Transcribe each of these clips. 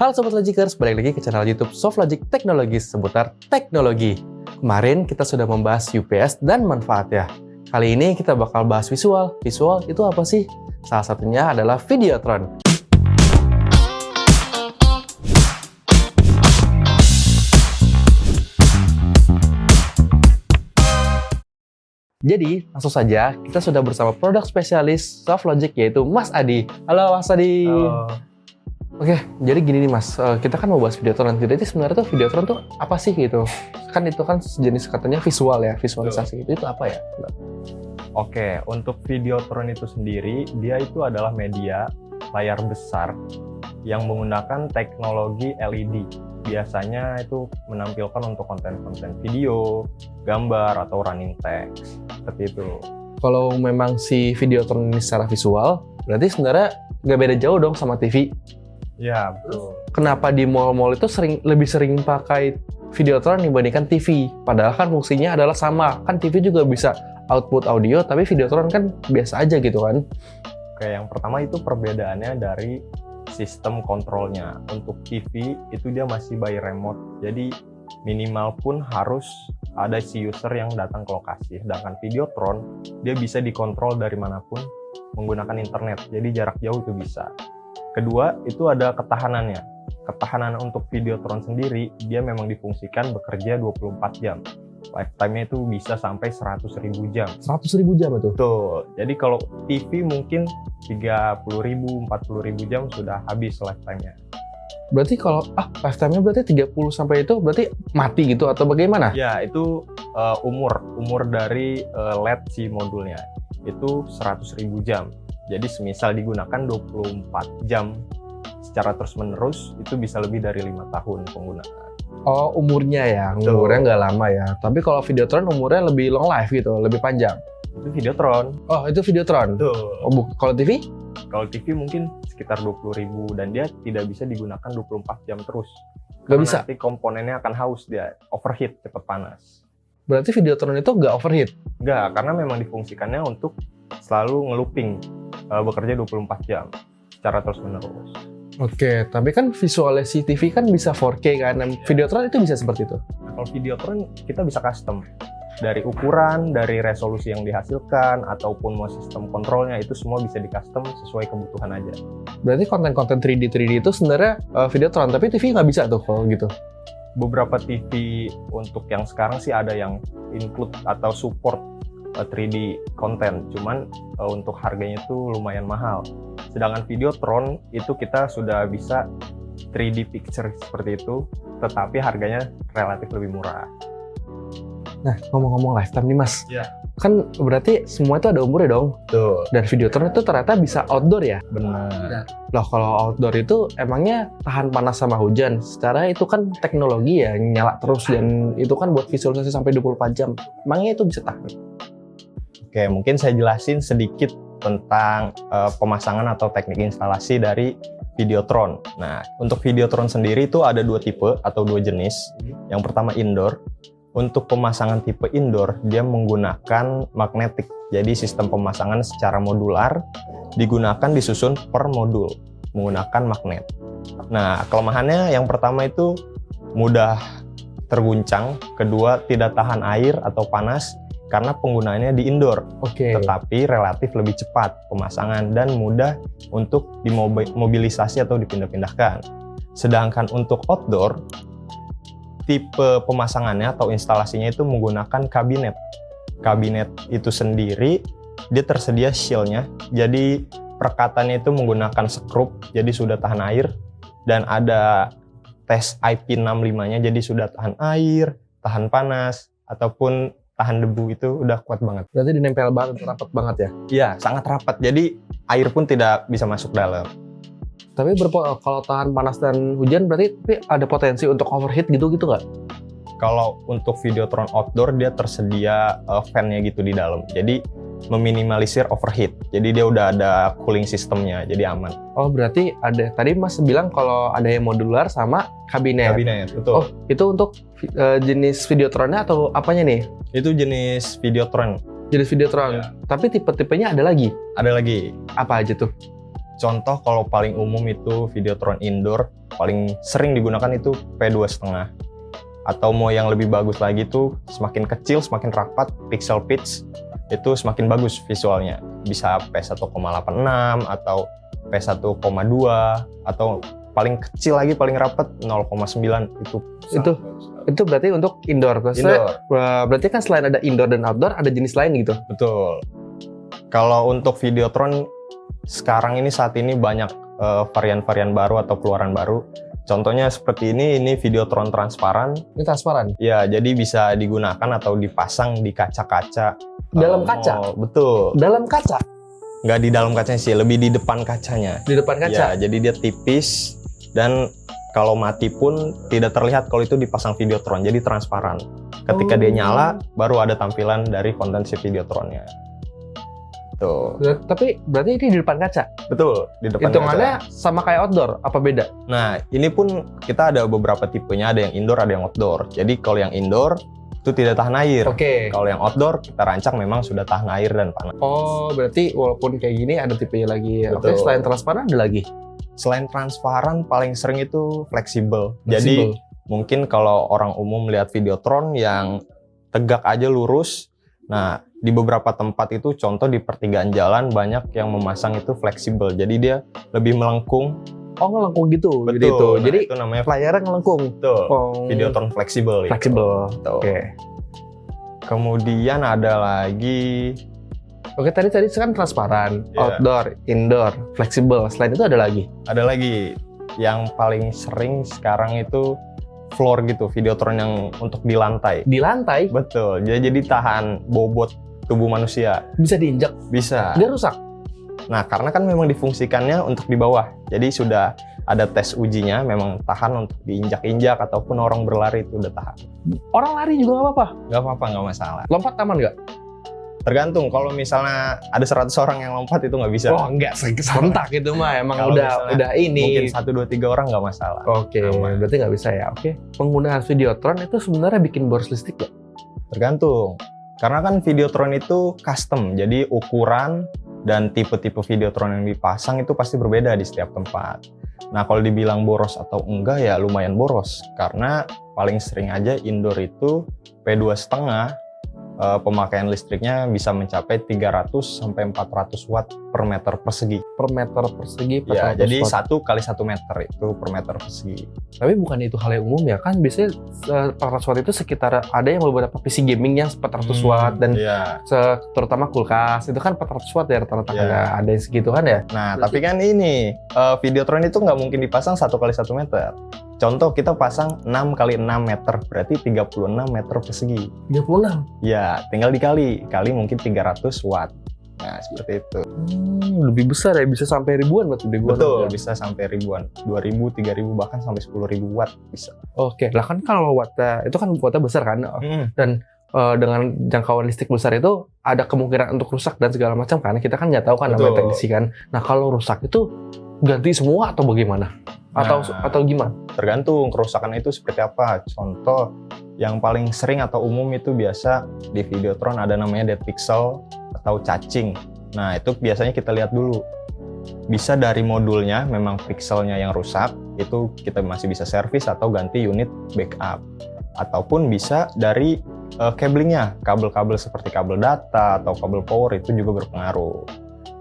Halo Sobat Logikers, balik lagi ke channel YouTube SoftLogic Teknologis seputar teknologi. Kemarin kita sudah membahas UPS dan manfaatnya. Kali ini kita bakal bahas visual. Visual itu apa sih? Salah satunya adalah Videotron. Jadi, langsung saja kita sudah bersama produk spesialis SoftLogic yaitu Mas Adi. Halo Mas Adi. Halo. Oke, jadi gini nih Mas, kita kan mau bahas Videotron. Jadi sebenarnya tuh Videotron tuh apa sih gitu? Kan itu kan sejenis katanya visual ya, visualisasi itu apa ya? Oke, untuk Videotron itu sendiri, dia itu adalah media layar besar yang menggunakan teknologi LED. Biasanya itu menampilkan untuk konten-konten video, gambar, atau running text. Seperti itu. Kalau memang si Videotron ini secara visual, berarti sebenarnya nggak beda jauh dong sama TV. Ya, betul. Kenapa di mall-mall itu lebih sering pakai Videotron dibandingkan TV? Padahal kan fungsinya adalah sama. Kan TV juga bisa output audio, tapi Videotron kan biasa aja gitu kan. Oke, yang pertama itu perbedaannya dari sistem kontrolnya. Untuk TV itu dia masih by remote, jadi minimal pun harus ada si user yang datang ke lokasi. Sedangkan Videotron dia bisa dikontrol dari manapun menggunakan internet, jadi jarak jauh itu bisa. Kedua, itu ada ketahanannya. Ketahanan untuk Videotron sendiri, dia memang difungsikan bekerja 24 jam. Lifetime-nya itu bisa sampai 100.000 jam. 100.000 jam itu? Betul. Jadi kalau TV mungkin 30.000, 40.000 jam sudah habis lifetime-nya. Berarti kalau, lifetime-nya berarti 30 sampai itu berarti mati gitu atau bagaimana? Ya, itu umur dari LED si modulnya. Itu 100.000 jam. Jadi semisal digunakan 24 jam secara terus-menerus, itu bisa lebih dari 5 tahun penggunaan. Oh, umurnya ya? Umurnya nggak lama ya? Tapi kalau Videotron umurnya lebih long life gitu, lebih panjang? Itu Videotron. Oh, itu Videotron? Betul. Oh, kalau TV? Kalau TV mungkin sekitar 20.000 dan dia tidak bisa digunakan 24 jam terus. Nggak bisa? Nanti komponennya akan haus, dia overheat, cepat panas. Berarti Videotron itu nggak overheat? Nggak, karena memang difungsikannya untuk selalu ngelooping, bekerja 24 jam secara terus-menerus. Oke, tapi kan visualisasi TV kan bisa 4K kan, Videotron itu bisa seperti itu? Nah, kalau Videotron kita bisa custom. Dari ukuran, dari resolusi yang dihasilkan, ataupun mau sistem kontrolnya, itu semua bisa di-custom sesuai kebutuhan aja. Berarti konten-konten 3D itu sebenarnya Videotron, tapi TV nggak bisa tuh kalau gitu? Beberapa TV untuk yang sekarang sih ada yang include atau support 3D konten, cuman untuk harganya itu lumayan mahal. Sedangkan Videotron itu kita sudah bisa 3D picture seperti itu, tetapi harganya relatif lebih murah. Nah, ngomong-ngomong lifetime nih Mas, Ya. kan berarti semua itu ada umurnya dong? Tuh. Dan Videotron itu ternyata bisa outdoor ya? Benar. Loh, kalau outdoor itu emangnya tahan panas sama hujan? Secara itu kan teknologi ya, nyala terus dan itu kan buat visualisasi sampai 24 jam. Emangnya itu bisa tahan? Oke, mungkin saya jelasin sedikit tentang pemasangan atau teknik instalasi dari Videotron. Nah, untuk Videotron sendiri itu ada dua tipe atau dua jenis. Yang pertama indoor. Untuk pemasangan tipe indoor, dia menggunakan magnetik. Jadi sistem pemasangan secara modular digunakan disusun per modul menggunakan magnet. Nah, kelemahannya yang pertama itu mudah terguncang, kedua tidak tahan air atau panas karena penggunaannya di indoor. Oke. Tetapi relatif lebih cepat pemasangan dan mudah untuk dimobilisasi atau dipindah-pindahkan. Sedangkan untuk outdoor, tipe pemasangannya atau instalasinya itu menggunakan kabinet. Kabinet itu sendiri, dia tersedia shell-nya, jadi perekatannya itu menggunakan sekrup, jadi sudah tahan air, dan ada tes IP65-nya, jadi sudah tahan air, tahan panas, ataupun tahan debu, itu udah kuat banget. Berarti dinempel banget, rapat banget ya? Iya, sangat rapat, jadi air pun tidak bisa masuk dalam. Tapi kalau tahan panas dan hujan berarti ada potensi untuk overheat gitu nggak? Kalau untuk Videotron outdoor dia tersedia fan-nya gitu di dalam. Jadi meminimalisir overheat. Jadi dia udah ada cooling systemnya, jadi aman. Oh, berarti ada. Tadi Mas bilang kalau ada yang modular sama kabinet. Kabinet, betul. Oh, itu untuk jenis Videotronnya atau apanya nih? Itu jenis Videotron. Jenis Videotron. Ya. Tapi tipe-tipenya ada lagi? Ada lagi. Apa aja tuh? Contoh kalau paling umum itu Videotron indoor, paling sering digunakan itu P2,5. Atau mau yang lebih bagus lagi tuh semakin kecil, semakin rapat, pixel pitch itu semakin bagus visualnya. Bisa P1,86 atau P1,2 atau paling kecil lagi paling rapat 0,9 Itu berarti untuk indoor. Indoor. Berarti kan selain ada indoor dan outdoor ada jenis lain gitu. Betul. Kalau untuk Videotron sekarang ini saat ini banyak varian-varian baru atau keluaran baru. Contohnya seperti ini Videotron transparan. Ini transparan. Ya, jadi bisa digunakan atau dipasang di kaca-kaca. Dalam kaca? Betul. Dalam kaca? Nggak di dalam kacanya sih, lebih di depan kacanya. Di depan kaca? Ya, jadi dia tipis dan kalau mati pun tidak terlihat kalau itu dipasang Videotron, jadi transparan. Ketika dia nyala, baru ada tampilan dari konten si Videotronnya. Tuh. Tapi berarti ini di depan kaca? Betul, di depan hitungannya kaca. sama kayak outdoor, apa beda? Nah, ini pun kita ada beberapa tipenya, ada yang indoor, ada yang outdoor. Jadi kalau yang indoor, itu tidak tahan air. Oke. Kalau yang outdoor, kita rancang memang sudah tahan air dan panas. Oh, berarti walaupun kayak gini ada tipenya lagi. Oke, Betul. selain transparan ada lagi? Selain transparan, paling sering itu fleksibel. Jadi mungkin kalau orang umum melihat Videotron yang tegak aja lurus, nah di beberapa tempat itu contoh di pertigaan jalan banyak yang memasang itu fleksibel. Jadi dia lebih melengkung. Oh, ngelengkung gitu. Betul. Jadi itu. Nah, Jadi itu namanya layarnya ngelengkung. betul. Oh, Videotron fleksibel. fleksibel. Gitu. Oke. Kemudian ada lagi Oke, tadi kan transparan, Iya. outdoor, indoor, fleksibel. Selain itu ada lagi? yang paling sering sekarang itu floor gitu, Videotron yang untuk di lantai. Di lantai Betul. Jadi tahan bobot tubuh manusia. bisa diinjak, Bisa. dia rusak. Nah, karena kan memang difungsikannya untuk di bawah. Jadi sudah ada tes ujinya, memang tahan untuk diinjak-injak ataupun orang berlari itu udah tahan. Orang lari juga nggak apa-apa. Nggak apa-apa, nggak masalah. Lompat aman nggak? Tergantung, kalau misalnya ada 100 orang yang lompat itu nggak bisa. Oh, enggak serentak itu mah. Emang Kalau udah ini. Mungkin 1, 2, 3 orang nggak masalah. Oke, Aman. berarti nggak bisa ya. Oke, penggunaan Videotron itu sebenarnya bikin boros listrik ya? Tergantung. Karena kan Videotron itu custom, jadi ukuran dan tipe-tipe Videotron yang dipasang itu pasti berbeda di setiap tempat. Nah, kalau dibilang boros atau enggak ya lumayan boros. Karena paling sering aja indoor itu P2,5 pemakaian listriknya bisa mencapai 300 sampai 400 watt per meter persegi. Per meter persegi. Ya, 400 jadi watt. 1 kali 1 meter itu per meter persegi. Tapi bukan itu hal yang umum ya, kan biasanya 400 watt itu sekitar ada yang beberapa PC gaming yang 400 watt dan Iya. terutama kulkas itu kan 400 watt ya rata-rata kan Iya. ya, ada yang segitu kan ya. Nah, tapi kan ini Videotron itu nggak mungkin dipasang 1 kali 1 meter. Contoh kita pasang 6 kali 6 meter, berarti 36 meter persegi. 36. Ya, tinggal dikali mungkin 300 watt. Nah, seperti itu. Lebih besar ya, bisa sampai ribuan watt. Betul, bisa sampai ribuan. 2.000, 3.000, bahkan sampai 10.000 watt bisa. Oke, lah kan kalau wattnya itu kan wattnya besar kan, dan dengan jangkauan listrik besar itu ada kemungkinan untuk rusak dan segala macam kan. Kita kan nggak tahu kan namanya Betul. teknisi kan. Nah kalau rusak itu ganti semua atau bagaimana? Atau gimana? Tergantung kerusakan itu seperti apa. Contoh yang paling sering atau umum itu biasa di Videotron ada namanya dead pixel atau cacing. Nah, itu biasanya kita lihat dulu. Bisa dari modulnya, memang pixelnya yang rusak, itu kita masih bisa servis atau ganti unit backup. Ataupun bisa dari cablingnya, kabel-kabel seperti kabel data atau kabel power itu juga berpengaruh.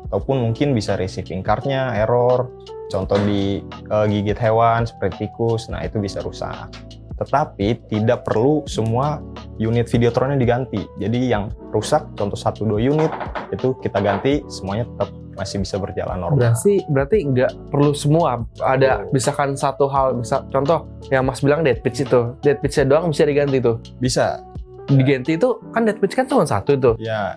Ataupun mungkin bisa receiving card-nya error, contoh di gigit hewan seperti tikus, nah itu bisa rusak. Tetapi tidak perlu semua unit Videotronnya diganti. Jadi yang rusak, contoh 1-2 unit, itu kita ganti, semuanya tetap masih bisa berjalan normal. Berarti nggak perlu semua. Ada misalkan satu hal, contoh yang Mas bilang dead pitch itu, dead pitch-nya doang bisa diganti tuh. Bisa. Diganti itu kan dead pitch kan cuma satu tuh. Ya.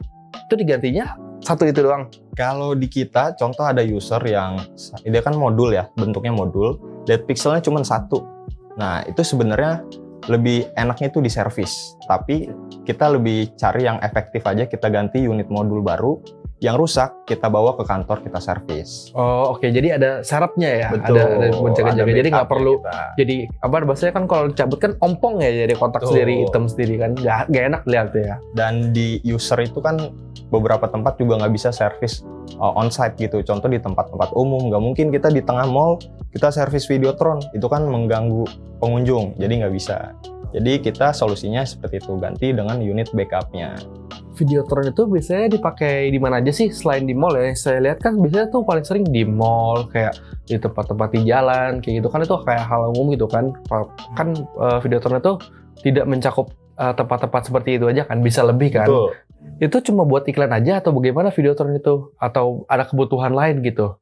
Itu digantinya satu itu doang. Kalau di kita, contoh ada user yang dia kan modul ya, bentuknya modul, dead pixelnya cuma 1. Nah, itu sebenarnya lebih enaknya itu di servis. Tapi kita lebih cari yang efektif aja, kita ganti unit modul baru yang rusak kita bawa ke kantor, kita servis. Oh oke, jadi ada syaratnya ya, Betul, ada buat jaga-jaga. Jadi nggak backupnya perlu kita. jadi apa bahasanya kan kalau cabut kan ompong ya, jadi kotak Betul. sendiri, hitam sendiri kan, nggak enak lihat ya. Dan di user itu kan beberapa tempat juga nggak bisa servis on-site gitu. Contoh di tempat-tempat umum, nggak mungkin kita di tengah mall kita servis Videotron, itu kan mengganggu pengunjung, jadi nggak bisa. Jadi kita solusinya seperti itu, ganti dengan unit backupnya. Videotron itu biasanya dipakai di mana aja sih selain di mall ya? Saya lihat kan biasanya tuh paling sering di mall, kayak di tempat-tempat di jalan, kayak gitu kan, itu kayak hal umum gitu kan. Kan Videotron itu tidak mencakup tempat-tempat seperti itu aja kan, bisa lebih kan. Betul. Itu cuma buat iklan aja atau bagaimana Videotron itu? Atau ada kebutuhan lain gitu?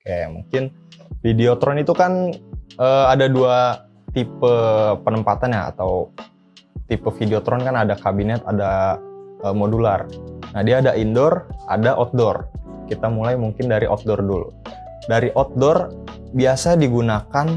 Oke, mungkin Videotron itu kan ada dua tipe penempatan ya, atau tipe Videotron kan ada kabinet, ada modular. Nah, dia ada indoor, ada outdoor. Kita mulai mungkin dari outdoor dulu. Dari outdoor biasa digunakan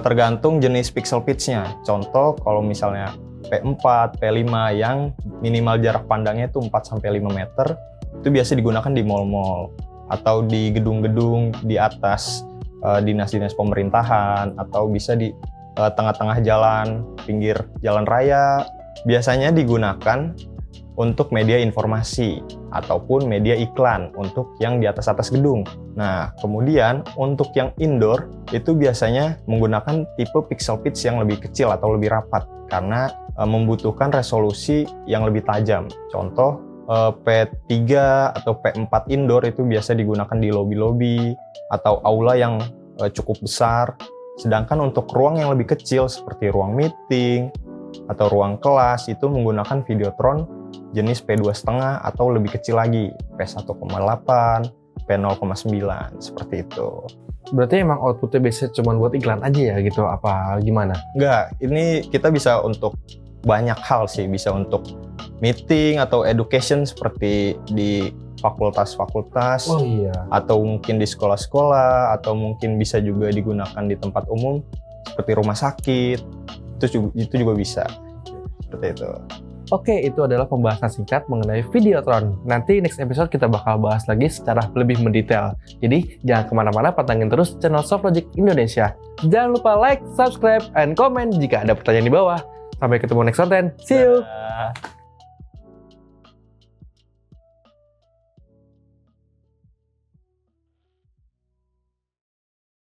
tergantung jenis pixel pitch-nya. Contoh kalau misalnya P4, P5 yang minimal jarak pandangnya itu 4-5 meter, itu biasa digunakan di mall-mall atau di gedung-gedung di atas dinas-dinas pemerintahan, atau bisa di tengah-tengah jalan, pinggir jalan raya. Biasanya digunakan untuk media informasi ataupun media iklan untuk yang di atas-atas gedung. Nah, kemudian untuk yang indoor itu biasanya menggunakan tipe pixel pitch yang lebih kecil atau lebih rapat karena membutuhkan resolusi yang lebih tajam. Contoh P3 atau P4 indoor itu biasa digunakan di lobi-lobi atau aula yang cukup besar. Sedangkan untuk ruang yang lebih kecil seperti ruang meeting atau ruang kelas itu menggunakan Videotron jenis P2,5 atau lebih kecil lagi, P1,8, P0,9 seperti itu. Berarti emang outputnya biasanya cuma buat iklan aja ya gitu, apa gimana? Enggak, ini kita bisa untuk banyak hal sih, bisa untuk meeting atau education seperti di fakultas-fakultas, Oh iya. atau mungkin di sekolah-sekolah, atau mungkin bisa juga digunakan di tempat umum seperti rumah sakit, itu juga bisa seperti itu. Oke, itu adalah pembahasan singkat mengenai Videotron. Nanti next episode kita bakal bahas lagi secara lebih mendetail. Jadi jangan kemana-mana, pantengin terus channel Soflogic Indonesia. Jangan lupa like, subscribe, and comment jika ada pertanyaan di bawah. Sampai ketemu next konten. See you! Dadah.